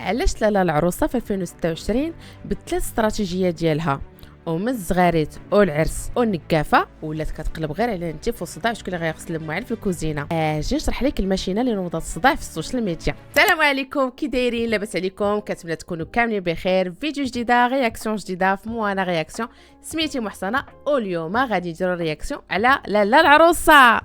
علاش لالا العروسه في 2026 بثلاث استراتيجيات ديالها ومن الزغاريت والعرس والنكافه ولات كتقلب غير على انت الصداع شكون اللي غيغسل المواعين في الكوزينه. اجي نشرح لك الماشينه اللي نوضات الصداع في السوشيال ميديا. السلام عليكم، كي دايرين؟ لاباس عليكم؟ كنتمنى تكونوا كاملين بخير. فيديو جديده، رياكسيون جديده في موانا رياكسيون. سميتي محسنه واليوم غادي نديروا رياكسيون على لالا العروسه.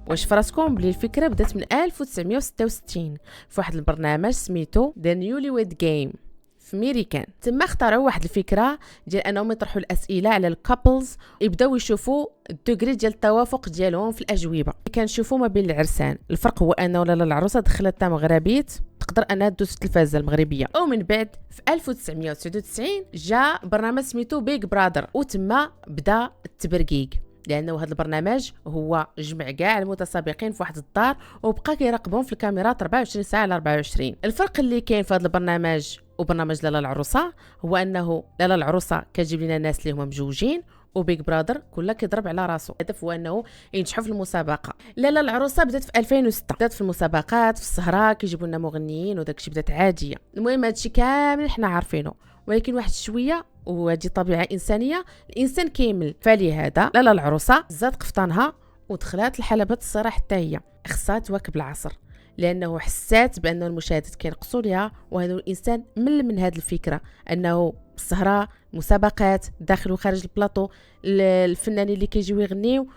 واش فراسكم بلي الفكره بدات من 1966 في واحد البرنامج سميتو ذا نيولي ويد جيم في ميريكان. تما اختاروا واحد الفكره ديال انهم يطرحوا الاسئله على الكابلز، يبداو يشوفوا الدوغري ديال التوافق ديالهم في الاجوبه. كنشوفوا ما بين العرسان الفرق هو انه لالا العروسه دخلتها مغربيت تقدر انها دوز في التلفازه المغربيه. ومن بعد في 1999 جاء برنامج سميتو بيج برادر، وتما بدا التبرقيق، لانه هذا البرنامج هو جمع كاع المتسابقين في واحد الدار وبقى كيراقبهم في الكاميرات 24 ساعه على 24. الفرق اللي كاين في هذا البرنامج وبرنامج لالا العروسه هو انه لالا العروسه كتجيب لنا الناس اللي هما مزوجين، وبيج برادر كله كيضرب على راسو. الهدف هو انه ينجحوا في المسابقه. لالا العروسه بدات في 2006، بدات في المسابقات في السهره كيجيبوا لنا مغنيين وداكشي، بدات عاديه. المهم هادشي كامل حنا عارفينه، ولكن واحد شويه وهذه طبيعه انسانيه، الانسان كيمل. فلهذا لالا العروسه زاد قفطانها ودخلات لحلبة الصراع حتى هي خصها تواكب العصر، لانه حسات بان المشاهدات كينقصوا ليها، وهذا الانسان مل من هذه الفكره انه السهره مسابقات داخل وخارج البلاطو، الفنانين اللي كيجيو يغنيو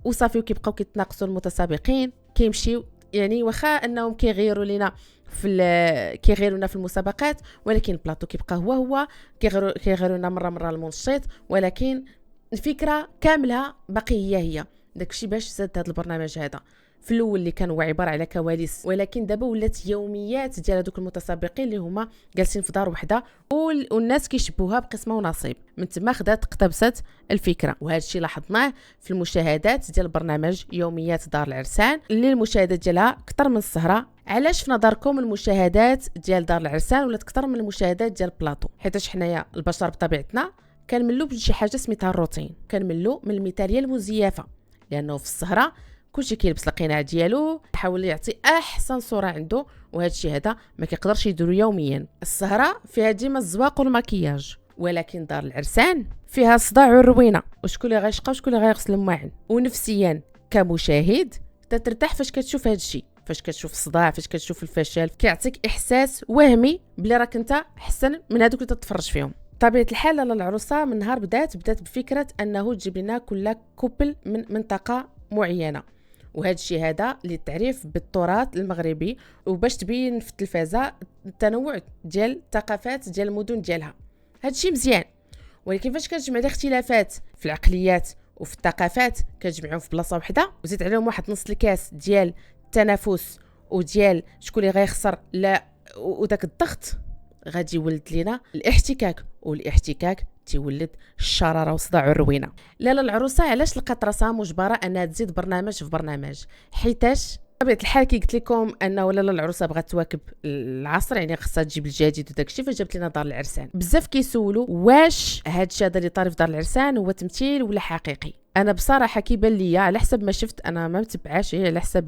وصافي وكيبقاو كيتناقصوا المتسابقين كيمشيو. يعني واخا انهم كيغيروا لنا كيغيرونا في المسابقات، ولكن البلاطو كيبقى هو كيغيرونا مره المنشط، ولكن الفكره كامله باقي هي داكشي. باش زاد هذا البرنامج هذا في الاول اللي كان هو عباره على كواليس، ولكن دابا ولات يوميات ديال هذوك المتسابقين اللي هما جالسين في دار وحده والناس كيشبوها بقسمه ونصيب. من تما خدات اقتبست الفكره، وهذا الشيء لاحظناه في المشاهدات ديال البرنامج يوميات دار العرسان اللي المشاهدات ديالها اكثر من السهره. علاش في نظركم المشاهدات ديال دار العرسان ولات اكثر من المشاهدات ديال البلاطو؟ حيتاش حنايا البشر بطبيعتنا كنملوا بشي حاجه سميتها الروتين، كنملوا من المثاليه المزيفه، لانه في السهره كلشي كيلبس القناع ديالو، يحاول يعطي احسن صوره عنده، وهذا الشيء هذا ما كيقدرش يديرو يوميا. السهره فيها ديما الزواق والمكياج، ولكن دار العرسان فيها الصداع والروينه، وشكون اللي غيشقى وشكون اللي غيغسل المواعن. ونفسيا كمشاهد ترتاح فاش كتشوف هذا الشيء، فاش كتشوف الصداع، فاش كتشوف الفشل، كيعطيك احساس وهمي بلي راك انت احسن من هذوك اللي تتفرج فيهم. طبيعه الحال لالا العروسه من نهار بدات بفكره انه تجيب لنا كل كوبل من منطقه معينه، وهذا الشيء هذا للتعريف بالتراث المغربي، وباش تبين في التلفازه التنوع ديال الثقافات ديال المدن ديالها. هذا الشيء مزيان، ولكن فاش كتجمع الاختلافات في العقليات وفي الثقافات كتجمعهم في بلاصه واحده وزيد عليهم واحد نص الكاس ديال التنافس وديال شكون اللي غيخسر لا وداك الضغط، غادي يولد لينا الاحتكاك، والاحتكاك تيولد الشراره والصداع والروينه. لالا العروسه علاش لقات راسها مجبره انها تزيد برنامج في برنامج؟ حيتاش بطبيعه الحال كي قلت لكم انه لالا العروسه بغات تواكب العصر، يعني خصها تجيب الجديد وداكشي، فجابت لنا دار العرسان. بزاف كيسولوا واش هذا الشيء هذا اللي طاري في دار العرسان هو تمثيل ولا حقيقي. انا بصراحه كيبان ليا على حسب ما شفت، انا ما متبعاش على حسب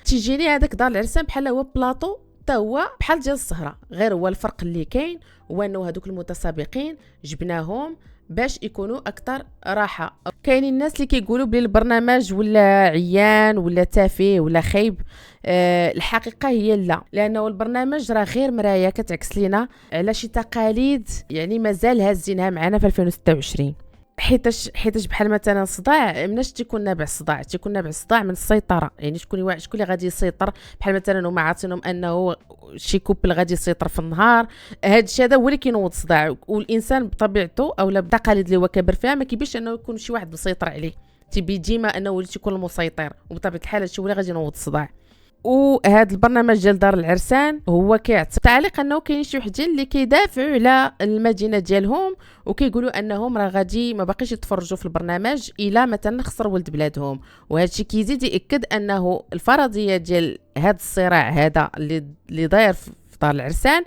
تيجيني هذاك دار العرسان بحال هو بلاطو حتى هو بحال ديال السهره، غير هو الفرق اللي كاين هو انه هذوك المتسابقين جبناهم باش يكونوا اكثر راحه. كاينين الناس اللي كيقولوا بلي البرنامج ولا عيان ولا تافه ولا خايب. الحقيقه هي لا، لانه البرنامج راه غير مرايه كتعكس لينا على شي تقاليد يعني مازال هازينها معنا في 2026. حيتاش بحال مثلا الصداع مناش تيكون نابع الصداع، تيكون نابع الصداع من السيطره، يعني شكون اللي غادي يسيطر. بحال مثلا هما عاطينهم انه شي كوبل غادي يسيطر في النهار، هذا الشيء هذا هو اللي كينوض الصداع. والانسان بطبيعته اولا بالتقاليد اللي هو كبر فيها ما كيبيش انه يكون شي واحد مسيطر عليه، تيبي ديما انه هو اللي تيكون المسيطر، وبطبيعه الحال هادشي هو اللي غادي ينوض الصداع. وهذا البرنامج ديال دار العرسان هو كيعطي تعليق انه كاين شي وحدين اللي كيدافعوا على المدينه ديالهم وكيقولوا انهم راه غادي ما باقيش يتفرجوا في البرنامج الا مثلا خسر ولد بلادهم. وهذا الشيء كيزيد ياكد انه الفرضيه ديال هذا الصراع هذا اللي داير في دار العرسان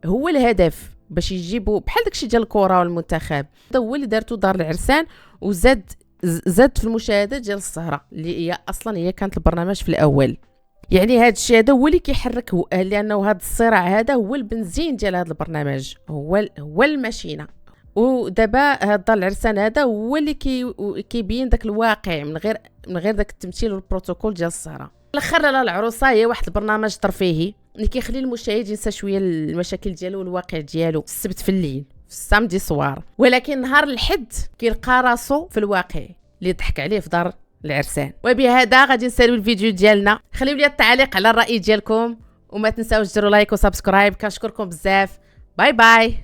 هو الهدف، باش يجيبوا بحال داكشي ديال الكره والمنتخب. هذا هو اللي دارته دار العرسان، وزاد في المشاهدات ديال السهره اللي هي اصلا هي كانت البرنامج في الاول. يعني هذا الشيء هذا هو اللي كيحرك، لانه هذا الصراع هذا هو البنزين ديال هذا البرنامج، هو الماشينه. ودابا هذا العرسان هذا هو اللي كيبين داك الواقع من غير داك التمثيل والبروتوكول ديال السهره. الاخر لا العروسه هي واحد البرنامج ترفيهي اللي كيخلي المشاهد ينسى شويه المشاكل ديالو والواقع ديالو السبت في الليل، في السامدي صوار، ولكن نهار الحد كيلقى راسو في الواقع اللي ضحك عليه في دار العرسان. وبهذا غادي نسالو الفيديو ديالنا. خليو لي التعليق على الراي ديالكم، وما تنساوش ديروا لايك وسبسكرايب. كنشكركم بزاف. باي باي.